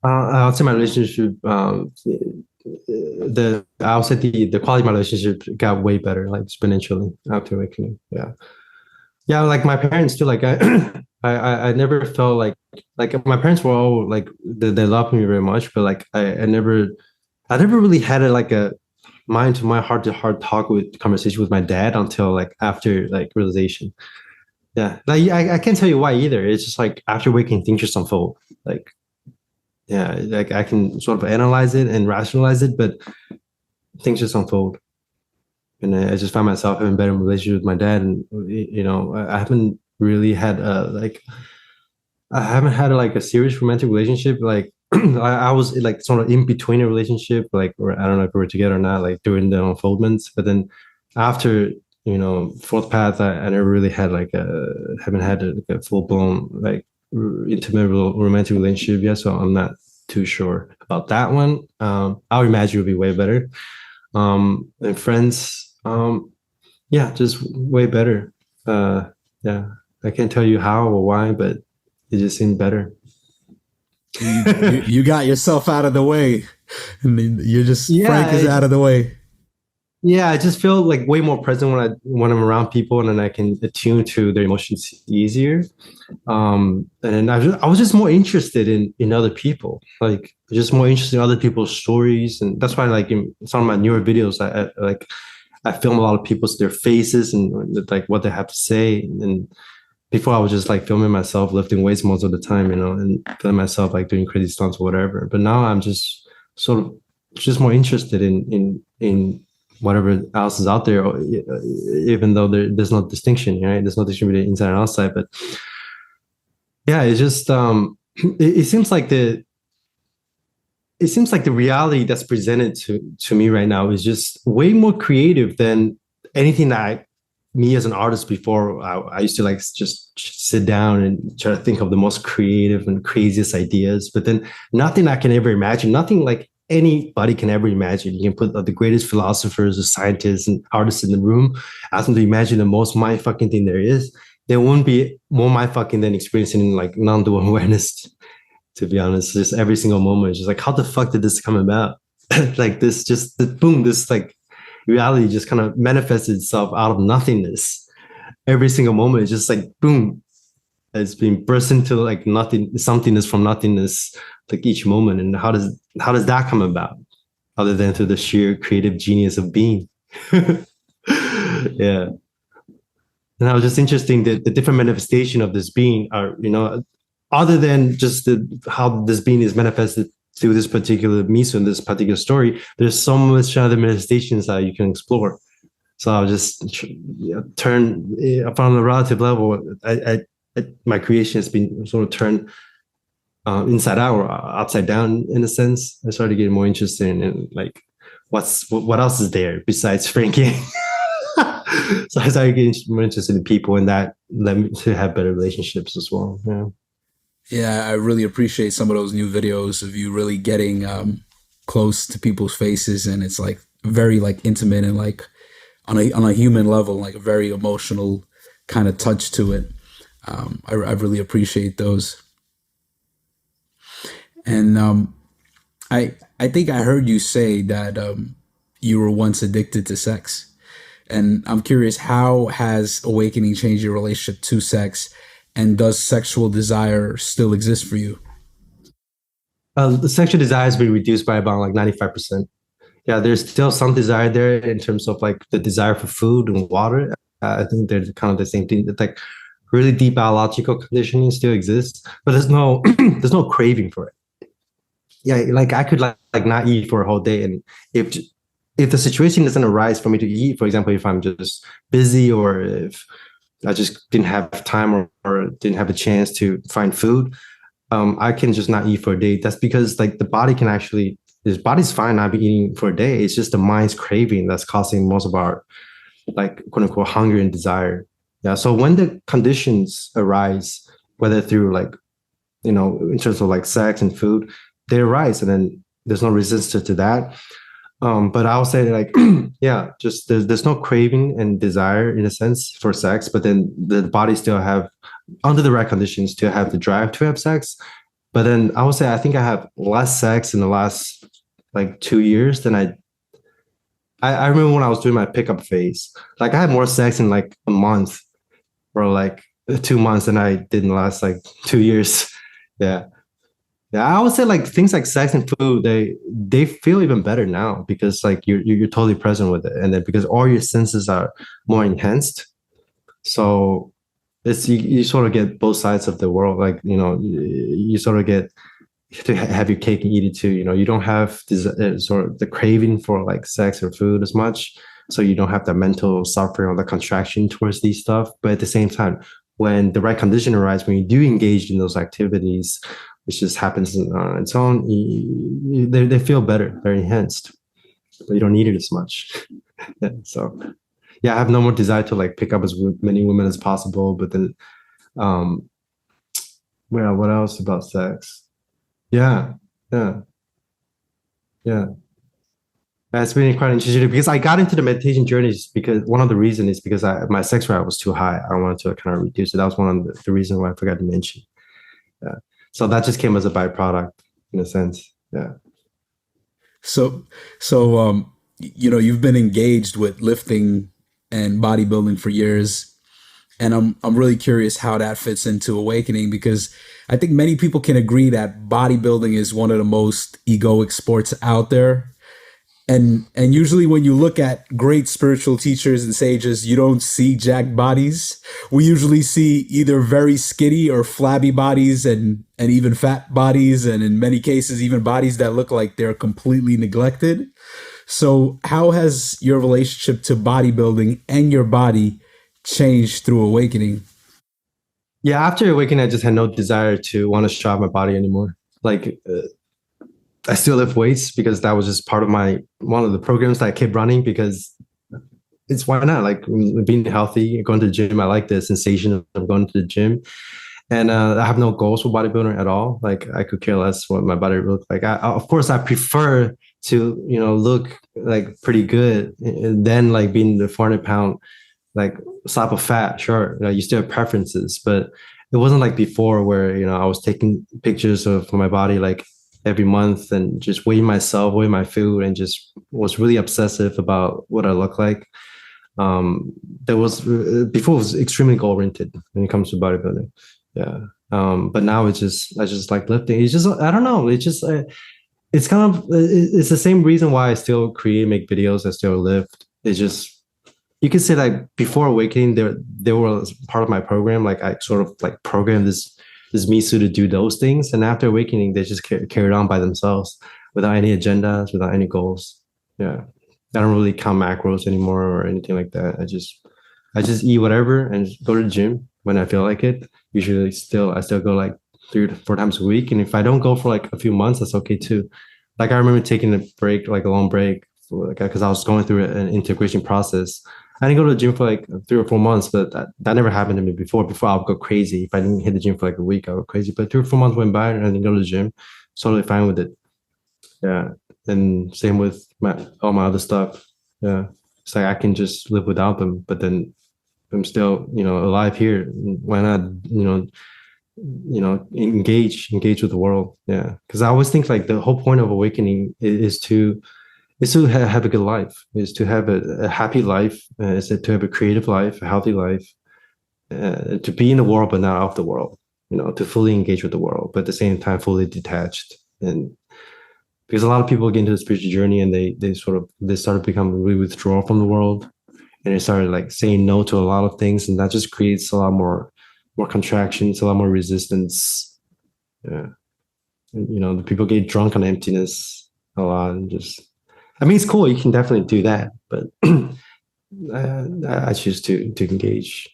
I'll say my relationship, I'll say the quality of my relationship got way better, like exponentially after awakening. Yeah, yeah. Like my parents too. Like I, I never felt like my parents were all like they loved me very much, but like I never really had a mind to mind, heart to heart talk with conversation with my dad until like after like realization. Yeah, like I can't tell you why either. It's just like after waking, things just unfold. Like yeah, like I can sort of analyze it and rationalize it, but things just unfold. And I just find myself having a better relationship with my dad, and I haven't really had I haven't had like a serious romantic relationship. Like I was like sort of in between a relationship, like or I don't know if we were together or not, like during the unfoldments. But then after fourth path, I never really had like a haven't had a full blown like intimate romantic relationship yet. So I'm not too sure about that one. I would imagine it would be way better. And friends, yeah, just way better. Yeah, I can't tell you how or why, but it just seemed better. You got yourself out of the way, and then you're just Frank is Yeah, out of the way. yeah, I just feel like way more present when I'm around people, and then I can attune to their emotions easier. And then I was just more interested in other people, like just more interested in other people's stories, and that's why like in some of my newer videos, I film a lot of people's their faces and like what they have to say. And before I was just like filming myself lifting weights most of the time, and filming myself like doing crazy stunts or whatever. But now I'm just sort of just more interested in whatever else is out there, even though there's no distinction, right? There's no distinction between inside and outside. But yeah, it's just it seems like the reality that's presented to me right now is just way more creative than anything that me as an artist before. I used to like just sit down and try to think of the most creative and craziest ideas, but then nothing I can ever imagine, nothing like anybody can ever imagine. You can put the greatest philosophers, or scientists, and artists in the room, ask them to imagine the most mind fucking thing there is. There won't be more mind fucking than experiencing like non-dual awareness, to be honest. Just every single moment, just like, how the fuck did this come about? Like this, just boom, this like reality just kind of manifests itself out of nothingness. Every single moment, it's just like boom, it's being burst into like nothing, somethingness from nothingness, like each moment. And how does that come about? Other than through the sheer creative genius of being. Yeah. And I was just interesting that the different manifestation of this being are, other than just how this being is manifested through this particular miso in this particular story, there's so much other manifestations that you can explore. So I'll just turn from a relative level. My creation has been sort of turned inside out or upside down in a sense. I started getting more interested in like what else is there besides Frankie. So I started getting more interested in people, and that led me to have better relationships as well. Yeah. Yeah, I really appreciate some of those new videos of you really getting close to people's faces, and it's like very like intimate and like on a human level, like a very emotional kind of touch to it. I really appreciate those, and I think I heard you say that you were once addicted to sex. And I'm curious, how has awakening changed your relationship to sex? And does sexual desire still exist for you? The sexual desire has been reduced by about like 95%. Yeah, there's still some desire there in terms of like the desire for food and water. I think they're kind of the same thing. It's like really deep biological conditioning still exists, but there's no there's no craving for it. Yeah, like I could like not eat for a whole day, and if if the situation doesn't arise for me to eat, for example, if I'm just busy or if I just didn't have time or didn't have a chance to find food, I can just not eat for a day. That's because like the body can actually, this body's fine not be eating for a day. It's just the mind's craving that's causing most of our like quote unquote hunger and desire. Yeah. So when the conditions arise, whether through like, in terms of like sex and food, they arise and then there's no resistance to that. But I'll say like, yeah, just there's no craving and desire in a sense for sex, but then the body still have, under the right conditions, still have the drive to have sex. But then I would say I think I have less sex in the last like 2 years than I remember when I was doing my pickup phase. Like I had more sex in like a month or like 2 months than I did in the last like 2 years. Yeah. Yeah, I would say like things like sex and food, they feel even better now because like you're totally present with it, and then because all your senses are more enhanced, so it's you sort of get both sides of the world. Like you sort of get to have your cake and eat it too. You don't have this sort of the craving for like sex or food as much, so you don't have that mental suffering or the contraction towards these stuff. But at the same time, when the right condition arises, when you do engage in those activities, which just happens on its own, they feel better, they're enhanced, but you don't need it as much. Yeah, so yeah, I have no more desire to like pick up as many women as possible. But then, um, well, what else about sex? Yeah, yeah, yeah. That's been quite interesting because I got into the meditation journeys because one of the reasons is because my sex drive was too high. I wanted to kind of reduce it. That was one of the reasons why I forgot to mention. Yeah. So that just came as a byproduct in a sense. Yeah. So, so you've been engaged with lifting and bodybuilding for years, and I'm really curious how that fits into awakening, because I think many people can agree that bodybuilding is one of the most egoic sports out there. And usually when you look at great spiritual teachers and sages, you don't see jacked bodies. We usually see either very skinny or flabby bodies, and even fat bodies, and in many cases even bodies that look like they're completely neglected. So how has your relationship to bodybuilding and your body changed through awakening? Yeah. After awakening, I just had no desire to want to show off my body anymore. Like, I still lift weights because that was just part of one of the programs that I kept running because it's why not? Like being healthy, going to the gym. I like the sensation of going to the gym. And I have no goals for bodybuilding at all. Like I could care less what my body looks like. Of course, I prefer to look like pretty good than like being the 400 pound like slap of fat. Sure, you still have preferences, but it wasn't like before where I was taking pictures of my body like every month and just weighing myself, weighing my food, and just was really obsessive about what I look like. There was before it was extremely goal oriented when it comes to bodybuilding. Yeah. But now I just like lifting. It's just I don't know. It's just it's kind of it's the same reason why I still create, make videos, I still lift. It's just you could say like before awakening, they were part of my program. Like I sort of like programmed this Misu to do those things, and after awakening, they just carried on by themselves without any agendas, without any goals. Yeah, I don't really count macros anymore or anything like that. I just eat whatever and just go to the gym when I feel like it. Usually, I still go like 3 to 4 times a week, and if I don't go for like a few months, that's okay too. Like I remember taking a break, like a long break, because I was going through an integration process. I didn't go to the gym for like 3 or 4 months, but that never happened to me before. Before I would go crazy. If I didn't hit the gym for like a week, I would go crazy. But 3 or 4 months went by and I didn't go to the gym. Totally fine with it. Yeah. And same with all my other stuff. Yeah. It's like I can just live without them, but then I'm still, alive here. Why not, engage with the world. Yeah. Because I always think like the whole point of awakening is to have a good life, is to have a happy life, is to have a creative life, a healthy life, to be in the world but not of the world, to fully engage with the world, but at the same time fully detached. And because a lot of people get into the spiritual journey and they start to become really withdrawal from the world, and they started like saying no to a lot of things, and that just creates a lot more contractions, a lot more resistance. Yeah, and, the people get drunk on emptiness a lot and just. I mean, it's cool. You can definitely do that, but I choose to engage.